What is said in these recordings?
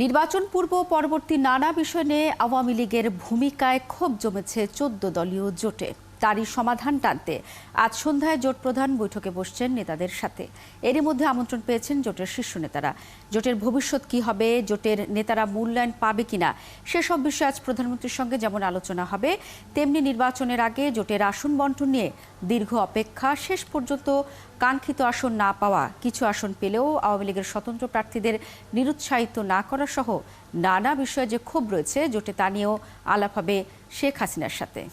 নির্বাচন পূর্ব পরবর্তী নানা বিষয় নিয়ে আওয়ামী লীগের ভূমিকায় ক্ষোভ জমেছে ১৪ দলীয় জোটে। তারই সমাধান টানতে আজ সন্ধ্যায় জোট প্রধান বৈঠকে বসছেন নেতাদের সাথে। এরই মধ্যে আমন্ত্রণ পেয়েছেন জোটের শীর্ষ নেতারা। জোটের ভবিষ্যৎ কি হবে, জোটের নেতারা মূল্যায়ন পাবে কিনা, সেসব বিষয়ে আজ প্রধানমন্ত্রীর সঙ্গে যেমন আলোচনা হবে, তেমনি নির্বাচনের আগে জোটের আসন বন্টন নিয়ে দীর্ঘ অপেক্ষা, শেষ পর্যন্ত কাঙ্ক্ষিত আসন না পাওয়া, কিছু আসন পেলেও আওয়ামী লীগের স্বতন্ত্র প্রার্থীদের নিরুৎসাহিত না করা সহ নানা বিষয়ে যে ক্ষোভ রয়েছে জোটে, তা নিয়েও আলাপ হবে শেখ হাসিনার সাথে।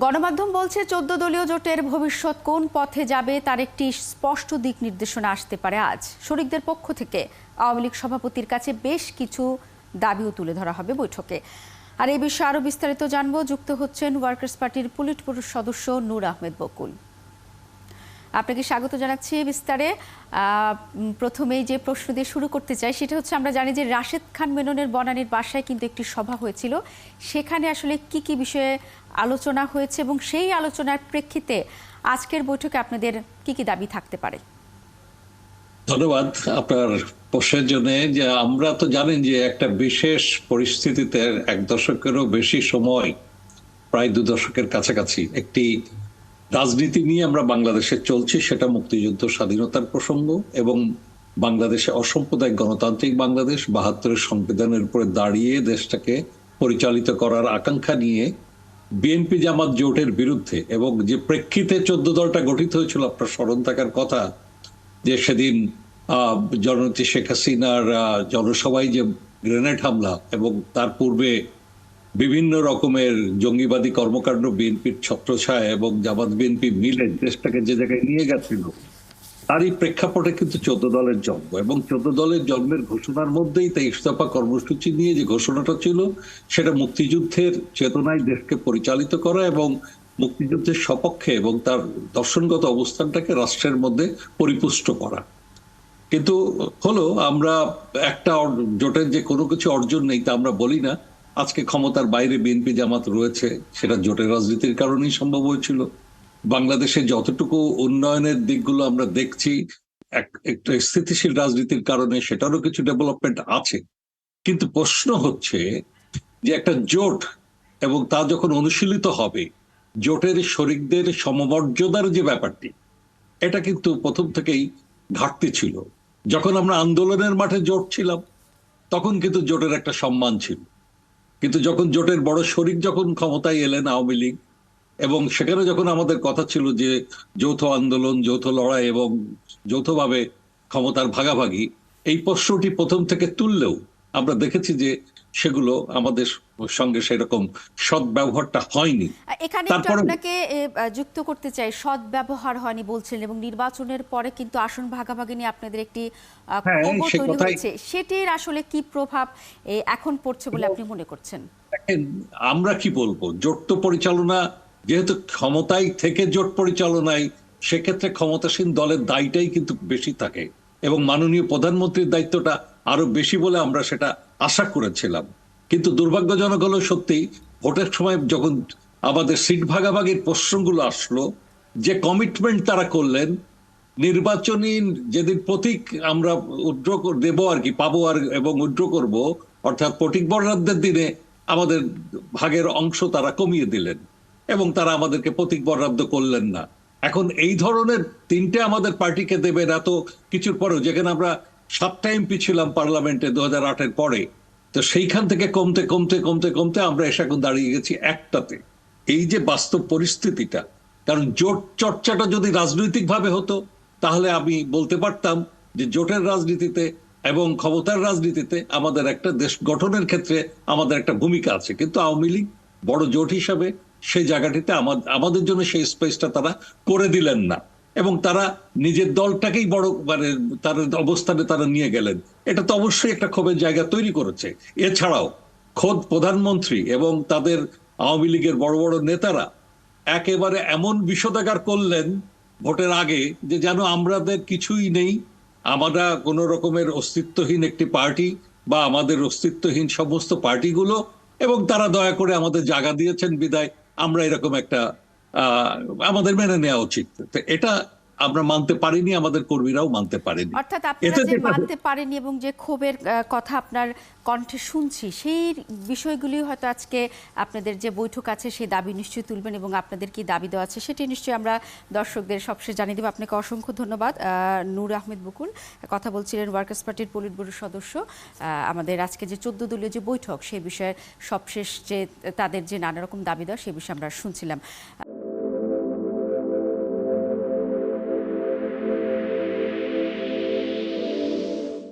গণমাধ্যম বলছে ১৪ দলীয় জোটের ভবিষ্যৎ কোন পথে যাবে তার একটি স্পষ্ট দিক নির্দেশনা আসতে পারে আজ। শরিকদের পক্ষ থেকে আওয়ামী লীগ সভাপতির কাছে বেশ কিছু দাবিও তুলে ধরা হবে বৈঠকে। আর এই বিষয়ে আরও বিস্তারিত জানবো, যুক্ত হচ্ছেন ওয়ার্কার্স পার্টির পুলিট ব্যুরোর সদস্য নূর আহমেদ বকুল। আপনাকে স্বাগত জানাচ্ছি বিস্তারে। প্রথমেই যে প্রশ্ন দিয়ে শুরু করতে চাই সেটা হচ্ছে, আমরা জানি যে রাশেদ খান মেননের বনানীর বাসায় কিন্তু একটি সভা হয়েছিল। সেখানে আসলে কি কি বিষয়ে আলোচনা হয়েছে এবং সেই আলোচনার প্রেক্ষিতে আজকের বৈঠকে আপনাদের কি কি দাবি থাকতে পারে? ধন্যবাদ আপনার প্রশ্নের জন্য। যে আমরা তো জানেন যে একটা বিশেষ পরিস্থিতিতে ১ দশকেরও বেশি সময়, প্রায় ২ দশকের কাছাকাছি একটি রাজনীতি নিয়ে আমরা বাংলাদেশে চলছি। সেটা মুক্তিযুদ্ধ, স্বাধীনতার প্রসঙ্গ এবং বাংলাদেশে অসাম্প্রদায়িক গণতান্ত্রিক বাংলাদেশ, ৭২-এর সংবিধানের উপরে দাঁড়িয়ে দেশটাকে পরিচালিত করার আকাঙ্ক্ষা নিয়ে বিএনপি জামাত জোটের বিরুদ্ধে, এবং যে প্রেক্ষিতে ১৪ দলটা গঠিত হয়েছিল আপনার স্মরণ থাকার কথা, যে সেদিন জননেত্রী শেখ হাসিনার জনসভায় যে গ্রেনেড হামলা এবং তার পূর্বে বিভিন্ন রকমের জঙ্গিবাদী কর্মকাণ্ড বিএনপির ছত্রছায়া এবং জামাত বিএনপি মিলে দেশটাকে যে জায়গায় নিয়ে গেছিল, তারই প্রেক্ষাপটে কিন্তু ১৪ দলের জন্ম। এবং ১৪ দলের জন্মের ঘোষণার মধ্যেই ২৩ দফা কর্মসূচি নিয়ে যে ঘোষণাটা ছিল, সেটা মুক্তিযুদ্ধের চেতনায় দেশকে পরিচালিত করা এবং মুক্তিযুদ্ধের সপক্ষে এবং তার দর্শনগত অবস্থানটাকে রাষ্ট্রের মধ্যে পরিপুষ্ট করা। কিন্তু হলো, আমরা একটা জোটের যে কোনো কিছু অর্জন নেই তা আমরা বলি না। আজকে ক্ষমতার বাইরে বিএনপি জামাত রয়েছে, সেটা জোটের রাজনীতির কারণেই সম্ভব হয়েছিল। বাংলাদেশে যতটুকু উন্নয়নের দিকগুলো আমরা দেখছি, একটা স্থিতিশীল রাজনীতির কারণে সেটারও কিছু ডেভেলপমেন্ট আছে। কিন্তু প্রশ্ন হচ্ছে যে একটা জোট এবং তা যখন অনুশীলিত হবে, জোটের শরিকদের সমমর্যাদার যে ব্যাপারটি, এটা কিন্তু প্রথম থেকেই ঘাটতি ছিল। যখন আমরা আন্দোলনের মাঠে জোট ছিলাম তখন কিন্তু জোটের একটা সম্মান ছিল, কিন্তু যখন জোটের বড় শরিক যখন ক্ষমতায় এলেন আওয়ামী লীগ, এবং সেখানে যখন আমাদের কথা ছিল যে যৌথ আন্দোলন, যৌথ লড়াই এবং যৌথভাবে ক্ষমতার ভাগাভাগি, এই প্রশ্নটি প্রথম থেকে তুললেও আমরা দেখেছি যে সেগুলো আমাদের সঙ্গে সেরকম সদ্ব্যবহারটা হয়নি। এখানে একটু আপনাকে যুক্ত করতে চাই, সদ্ব্যবহার হয়নি বলছেন এবং নির্বাচনের পরে কিন্তু আসন ভাগাভাগি নিয়ে আপনাদের একটি ক্ষোভ তৈরি হয়েছে। সেটির আসলে কি প্রভাব এখন পড়ছে বলে আপনি মনে করছেন? আমরা কি বলবো, জোট তো পরিচালনা, যেহেতু ক্ষমতায় থেকে জোট পরিচালনায়, সেক্ষেত্রে ক্ষমতাসীন দলের দায়টাই কিন্তু বেশি থাকে এবং মাননীয় প্রধানমন্ত্রীর দায়িত্বটা আরো বেশি বলে আমরা সেটা আশা করেছিলাম। কিন্তু দুর্ভাগ্যজনক হলো সত্যি, ভোটের সময় যখন আমাদের সিট ভাগাভাগির প্রশ্নগুলো আসলো, যে কমিটমেন্ট তারা করলেন, নির্বাচনী যেদিন প্রতীক আমরা উইথড্র দেব আর কি পাবো আর এবং উইথড্র করব, অর্থাৎ প্রতীক বরাদ্দের দিনে আমাদের ভাগের অংশ তারা কমিয়ে দিলেন এবং তারা আমাদেরকে প্রতীক বরাদ্দ করলেন না। এখন এই ধরনের ৩টে আমাদের পার্টিকে দেবেন এত কিছুর পরেও, যেখানে আমরা 7টা এমপি ছিলাম পার্লামেন্টে ২০০৮-এর পরে, তো সেইখান থেকে কমতে কমতে কমতে কমতে আমরা এসে এখন দাঁড়িয়ে গেছি একটাতে। এই যে বাস্তব পরিস্থিতিটা, কারণ জোট চর্চাটা যদি রাজনৈতিক ভাবে হতো তাহলে আমি বলতে পারতাম যে জোটের রাজনীতিতে এবং ক্ষমতার রাজনীতিতে আমাদের একটা দেশ গঠনের ক্ষেত্রে আমাদের একটা ভূমিকা আছে। কিন্তু আওয়ামী লীগ বড় জোট হিসাবে সেই জায়গাটিতে আমাদের জন্য সেই স্পেসটা তারা করে দিলেন না এবং তারা নিজের দলটাকেই বড় মানে তার অবস্থানে তারা নিয়ে গেলেন। এটা তো অবশ্যই একটা ক্ষোভের জায়গা তৈরি করেছে। এছাড়াও খোদ প্রধানমন্ত্রী এবং তাদের আওয়ামী লীগের বড় বড় নেতারা একেবারে এমন বিষোদাগার করলেন ভোটের আগে যে যেন আমাদের কিছুই নেই, আমরা কোন রকমের অস্তিত্বহীন একটি পার্টি বা আমাদের অস্তিত্বহীন সমস্ত পার্টিগুলো, এবং তারা দয়া করে আমাদের জায়গা দিয়েছেন বিদায় আমরা এরকম একটা আহ, আমাদের মেনে নেওয়া উচিত। তো এটা আমরা মানতে পারিনি, আমাদের কর্মীরাও মানতে পারেনি। অর্থাৎ আপনারা এতে যে যেটা মানতে পারেনি এবং যে ক্ষোভের কথা আপনার কণ্ঠে শুনছি, সেই বিষয়গুলি হয়তো আজকে আপনাদের যে বৈঠক আছে সেই দাবি নিশ্চয়ই তুলবেন এবং আপনাদের কি দাবি দেওয়া আছে সেটি নিশ্চয়ই আমরা দর্শকদের সবশেষ জানিয়ে দেব। আপনাকে অসংখ্য ধন্যবাদ। নূর আহমেদ বকুল কথা বলছিলেন, ওয়ার্কার্স পার্টির পলিট ব্যুরোর সদস্য। আমাদের আজকে যে 14 দলীয় যে বৈঠক সেই বিষয়ে সবশেষ যে তাদের যে নানা রকম দাবি দেওয়া সেই বিষয়ে আমরা শুনছিলাম।